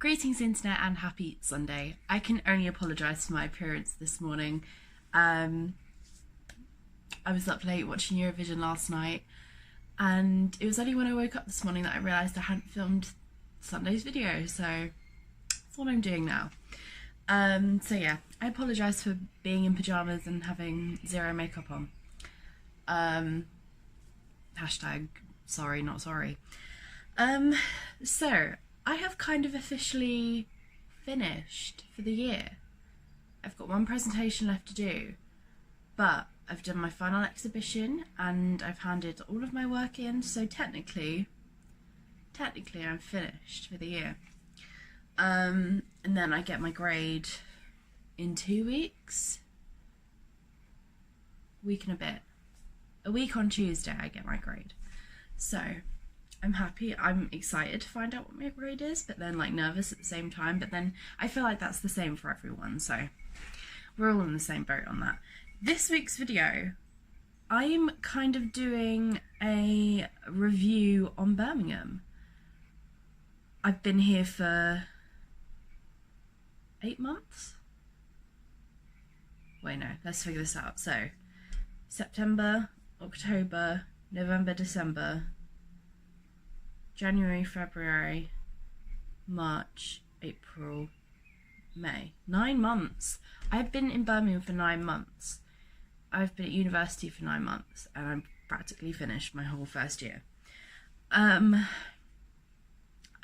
Greetings internet and happy Sunday. I can only apologise for my appearance this morning. I was up late watching Eurovision last night, and it was only when I woke up this morning that I realised I hadn't filmed Sunday's video, so that's what I'm doing now. So yeah, I apologise for being in pyjamas and having zero makeup on. Hashtag sorry not sorry. So I have kind of officially finished for the year. I've got one presentation left to do, but I've done my final exhibition and I've handed all of my work in, so technically I'm finished for the year. And then I get my grade in 2 weeks. Week and a bit. A week on Tuesday I get my grade. So I'm happy, I'm excited to find out what my grade is, but then like nervous at the same time, but then I feel like that's the same for everyone, so we're all in the same boat on that. This week's video, I'm kind of doing a review on Birmingham. I've been here for 8 months? Wait, no, let's figure this out. So, September, October, November, December, January, February, March, April, May. 9 months. I've been in Birmingham for 9 months. I've been at university for 9 months and I'm practically finished my whole first year. I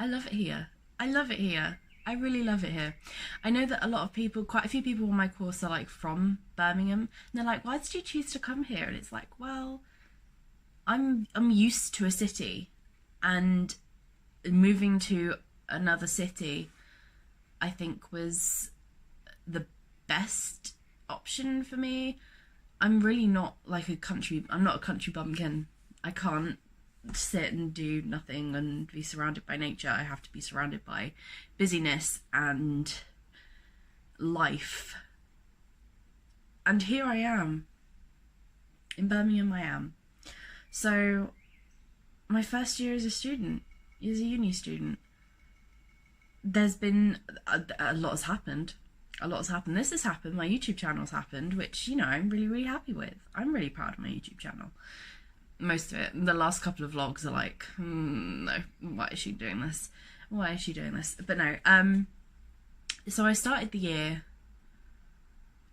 love it here. I love it here. I really love it here. I know that a lot of people, quite a few people on my course are like from Birmingham, and they're like, why did you choose to come here? And it's like, well, I'm used to a city, and moving to another city I think was the best option for me. I'm really not like I'm not a country bumpkin. I can't sit and do nothing and be surrounded by nature. I have to be surrounded by busyness and life. And here I am. In Birmingham I am. So my first year as a student, as a uni student, there's been a lot has happened. A lot has happened. This has happened. My YouTube channel's happened, which, you know, I'm really, really happy with. I'm really proud of my YouTube channel. Most of it. The last couple of vlogs are like, no, why is she doing this? Why is she doing this? But no, so I started the year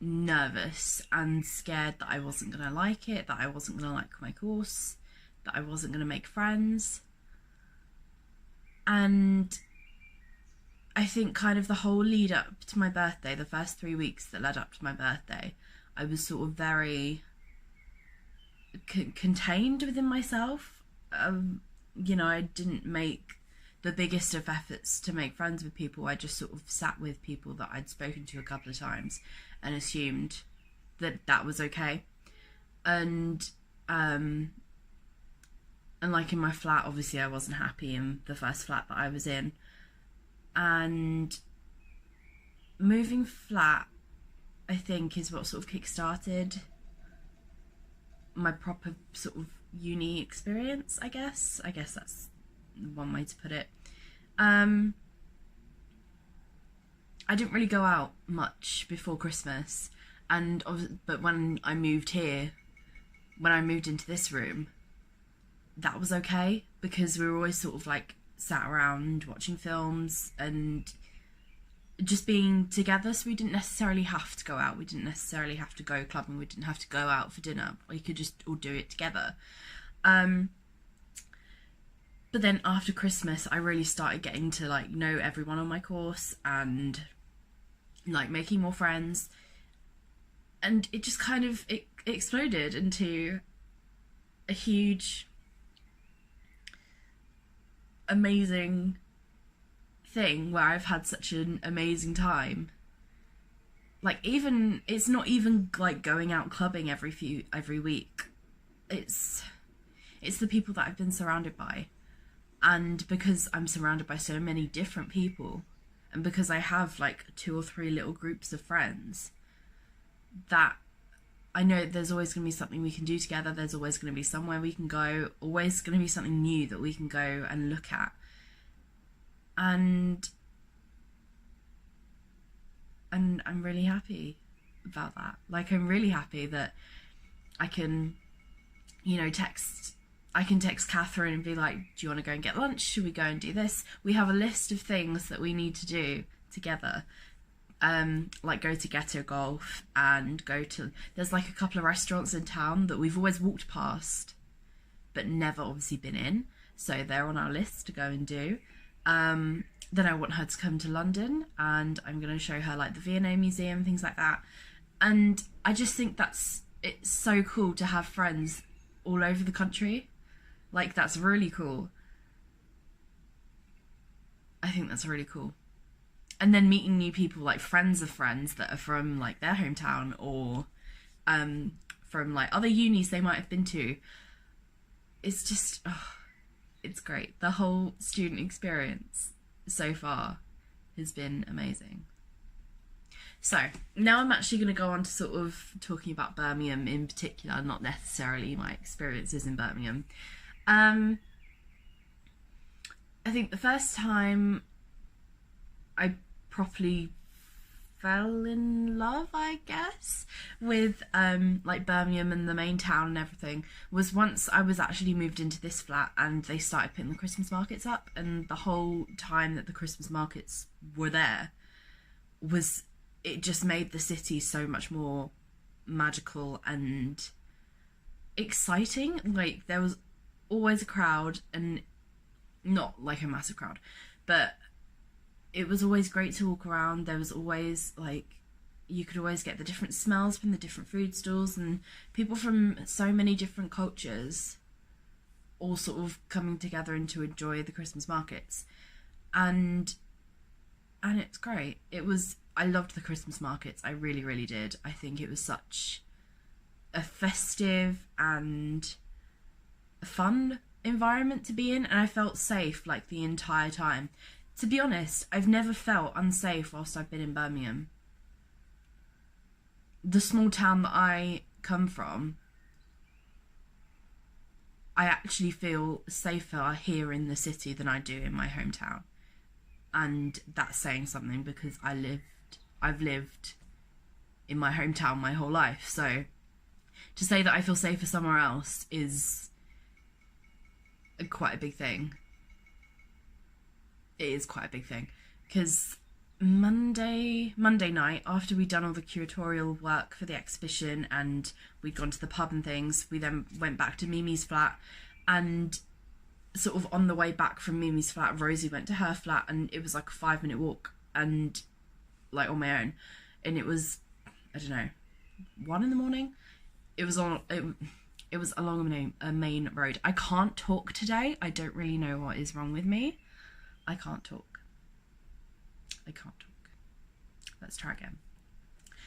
nervous and scared that I wasn't going to like it, that I wasn't going to like my course, that I wasn't going to make friends. And I think kind of the whole lead up to my birthday, the first 3 weeks that led up to my birthday, I was sort of very contained within myself. You know, I didn't make the biggest of efforts to make friends with people. I just sort of sat with people that I'd spoken to a couple of times and assumed that that was okay. And like in my flat, obviously I wasn't happy in the first flat that I was in. And moving flat, I think, is what sort of kick-started my proper sort of uni experience, I guess. I guess that's one way to put it. I didn't really go out much before Christmas, but when I moved here, when I moved into this room, that was okay, because we were always sort of like sat around watching films and just being together, so we didn't necessarily have to go out, we didn't necessarily have to go clubbing, we didn't have to go out for dinner, we could just all do it together. But then after Christmas I really started getting to like know everyone on my course and like making more friends, and it just kind of it exploded into a huge amazing thing where I've had such an amazing time. Like, even it's not even like going out clubbing every week. It's the people that I've been surrounded by, and because I'm surrounded by so many different people, and because I have like 2 or 3 little groups of friends, that I know there's always going to be something we can do together, there's always going to be somewhere we can go, always going to be something new that we can go and look at. And and I'm really happy about that. Like, I'm really happy that I can, you know, I can text Catherine and be like, do you want to go and get lunch? Should we go and do this? We have a list of things that we need to do together. Like go to Ghetto Golf and there's like a couple of restaurants in town that we've always walked past but never obviously been in, so they're on our list to go and do. Then I want her to come to London, and I'm going to show her like the V&A Museum, things like that. And I just think it's so cool to have friends all over the country. Like, that's really cool. I think that's really cool. And then meeting new people, like friends of friends that are from like their hometown, or from like other unis they might have been to. It's just, it's great. The whole student experience so far has been amazing. So now I'm actually going to go on to sort of talking about Birmingham in particular, not necessarily my experiences in Birmingham. I think the first time I properly fell in love, I guess, with like Birmingham and the main town and everything was once I was actually moved into this flat and they started putting the Christmas markets up, and the whole time that the Christmas markets were there it just made the city so much more magical and exciting. Like, there was always a crowd, and not like a massive crowd, but it was always great to walk around. There was always, like, you could always get the different smells from the different food stalls, and people from so many different cultures all sort of coming together and to enjoy the Christmas markets. And it's great. I loved the Christmas markets. I really, really did. I think it was such a festive and a fun environment to be in, and I felt safe like the entire time. To be honest, I've never felt unsafe whilst I've been in Birmingham. The small town that I come from, I actually feel safer here in the city than I do in my hometown. And that's saying something, because I've lived in my hometown my whole life. So to say that I feel safer somewhere else is quite a big thing. It is quite a big thing, because Monday night, after we'd done all the curatorial work for the exhibition and we'd gone to the pub and things, we then went back to Mimi's flat, and sort of on the way back from Mimi's flat, Rosie went to her flat, and it was like a 5-minute walk, and like on my own, and it was, I don't know, 1 a.m. It was along a main road. I can't talk today. I don't really know what is wrong with me. I can't talk. Let's try again.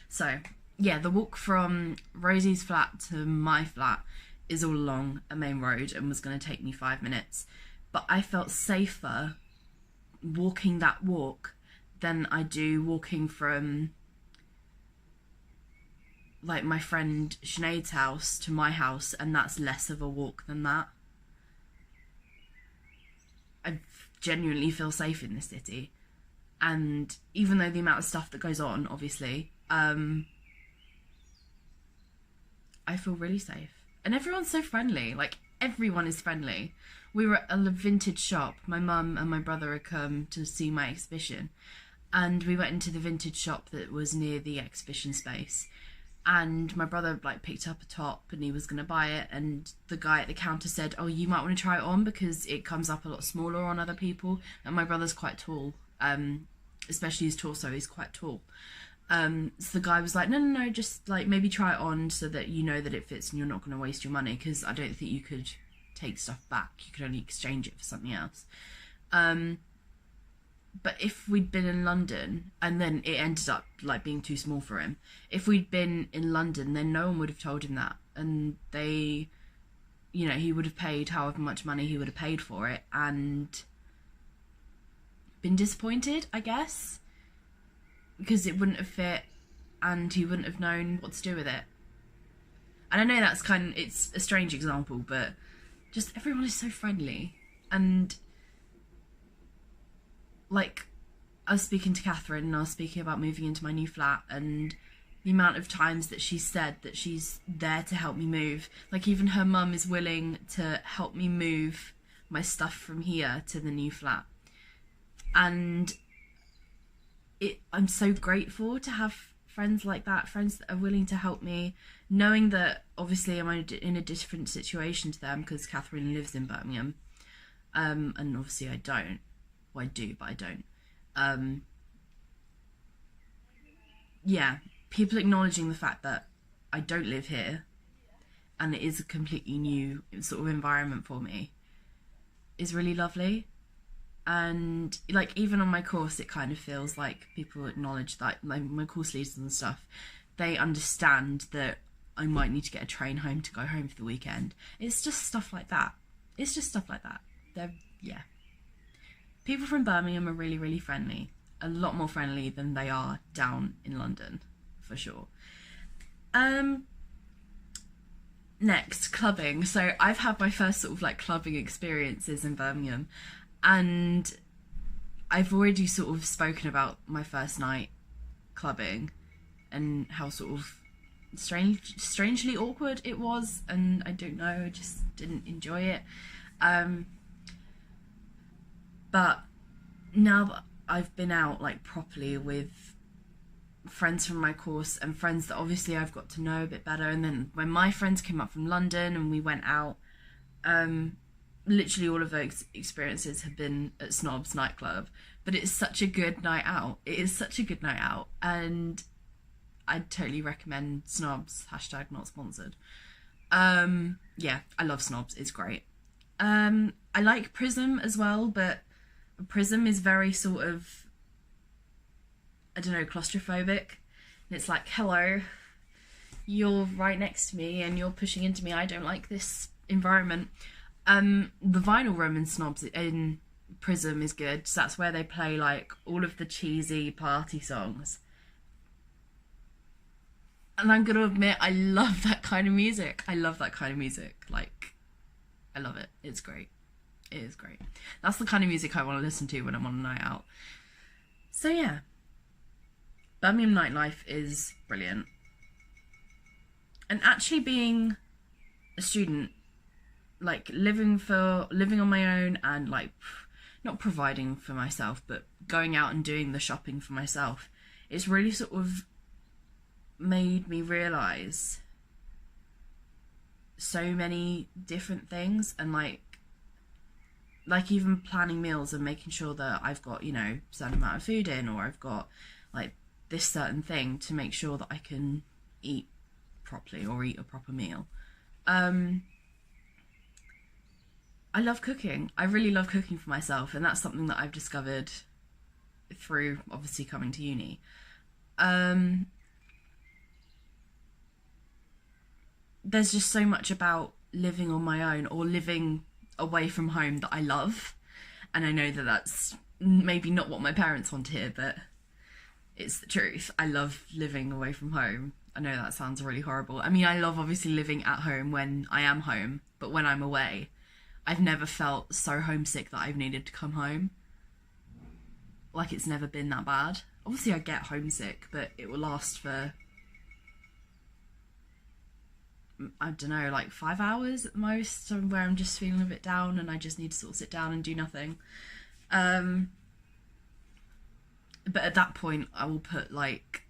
So, yeah, the walk from Rosie's flat to my flat is all along a main road and was going to take me 5 minutes. But I felt safer walking that walk than I do walking from, like, my friend Sinead's house to my house, and that's less of a walk than that. I genuinely feel safe in this city, and even though the amount of stuff that goes on, obviously, I feel really safe, and everyone's so friendly. Like, everyone is friendly. We were at a vintage shop. My mum and my brother had come to see my exhibition, and we went into the vintage shop that was near the exhibition space, and my brother like picked up a top and he was going to buy it, and the guy at the counter said, oh, you might want to try it on because it comes up a lot smaller on other people. And my brother's quite tall, especially his torso is quite tall. So the guy was like, no, just like maybe try it on so that you know that it fits and you're not going to waste your money, because I don't think you could take stuff back. You could only exchange it for something else. But if we'd been in London, and then it ended up like being too small for him, if we'd been in London, then no one would have told him that, and he would have paid however much money he would have paid for it and been disappointed, I guess, because it wouldn't have fit and he wouldn't have known what to do with it. And I know it's a strange example, but just everyone is so friendly. And like, I was speaking to Catherine and I was speaking about moving into my new flat, and the amount of times that she said that she's there to help me move. Like, even her mum is willing to help me move my stuff from here to the new flat. And I'm so grateful to have friends like that, friends that are willing to help me, knowing that obviously I'm in a different situation to them because Catherine lives in Birmingham, and obviously I don't. Well, I do, but I don't. Yeah, people acknowledging the fact that I don't live here and it is a completely new sort of environment for me is really lovely. And like, even on my course, it kind of feels like people acknowledge that, like my course leaders and stuff, they understand that I might need to get a train home to go home for the weekend. It's just stuff like that. It's just stuff like that. Yeah. People from Birmingham are really, really friendly. A lot more friendly than they are down in London, for sure. Next, clubbing. So I've had my first sort of like clubbing experiences in Birmingham, and I've already sort of spoken about my first night clubbing and how sort of strangely awkward it was, and I don't know, I just didn't enjoy it. But now that I've been out like properly with friends from my course and friends that obviously I've got to know a bit better, and then when my friends came up from London and we went out, literally all of those experiences have been at Snob's nightclub. But it's such a good night out. It is such a good night out, and I'd totally recommend Snob's, hashtag not sponsored. Yeah, I love Snob's, it's great. I like Prism as well, but Prism is very sort of, I don't know, claustrophobic. And it's like, hello, you're right next to me and you're pushing into me. I don't like this environment. The vinyl room in Snobs in Prism is good. So that's where they play like all of the cheesy party songs. And I'm gonna admit, I love that kind of music. I love that kind of music. Like, I love it. It's great. It is great. That's the kind of music I want to listen to when I'm on a night out. So yeah, Birmingham nightlife is brilliant. And actually being a student, like living on my own and like not providing for myself, but going out and doing the shopping for myself, it's really sort of made me realise so many different things, and like even planning meals and making sure that I've got, you know, a certain amount of food in, or I've got like this certain thing to make sure that I can eat properly or eat a proper meal. I love cooking. I really love cooking for myself, and that's something that I've discovered through obviously coming to uni. There's just so much about living on my own or living away from home that I love, and I know that that's maybe not what my parents want to hear, but it's the truth. I love living away from home. I know that sounds really horrible. I mean, I love obviously living at home when I am home, but when I'm away, I've never felt so homesick that I've needed to come home. Like, it's never been that bad. Obviously I get homesick, but it will last for, I don't know, like 5 hours at the most, where I'm just feeling a bit down and I just need to sort of sit down and do nothing. But at that point I will put like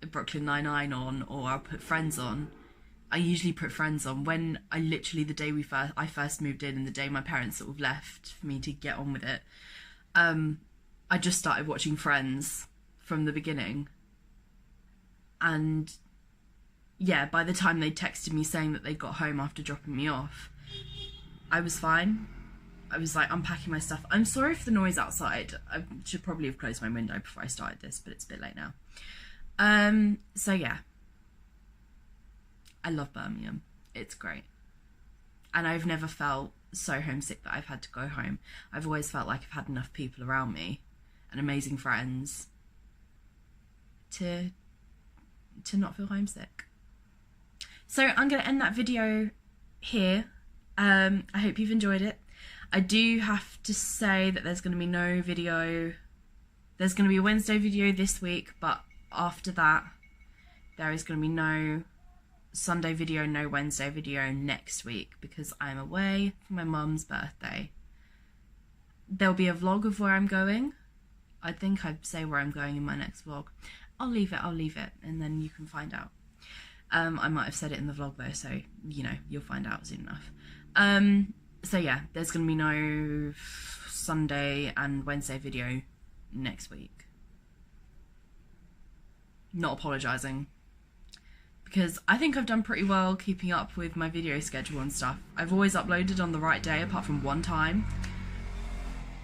Brooklyn Nine-Nine on, or I'll put Friends on. I usually put Friends on when I literally, the day I first moved in and the day my parents sort of left for me to get on with it, I just started watching Friends from the beginning. And yeah, by the time they texted me saying that they got home after dropping me off, I was fine. I was like unpacking my stuff. I'm sorry for the noise outside. I should probably have closed my window before I started this, but it's a bit late now. So yeah, I love Birmingham. It's great. And I've never felt so homesick that I've had to go home. I've always felt like I've had enough people around me and amazing friends to not feel homesick. So I'm going to end that video here. I hope you've enjoyed it. I do have to say that there's going to be no video there's going to be a Wednesday video this week, but after that there is going to be no Sunday video, no Wednesday video next week because I'm away for my mum's birthday. There'll be a vlog of where I'm going. I think I'd say where I'm going in my next vlog. I'll leave it, and then you can find out. I might have said it in the vlog though, so you know, you'll find out soon enough. So yeah, there's gonna be no Sunday and Wednesday video next week. Not apologising, because I think I've done pretty well keeping up with my video schedule and stuff. I've always uploaded on the right day apart from one time.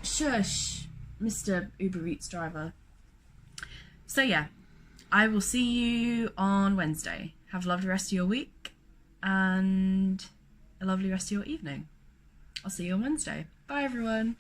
Shush, Mr. Uber Eats driver. So yeah, I will see you on Wednesday. Have a lovely rest of your week and a lovely rest of your evening. I'll see you on Wednesday. Bye everyone.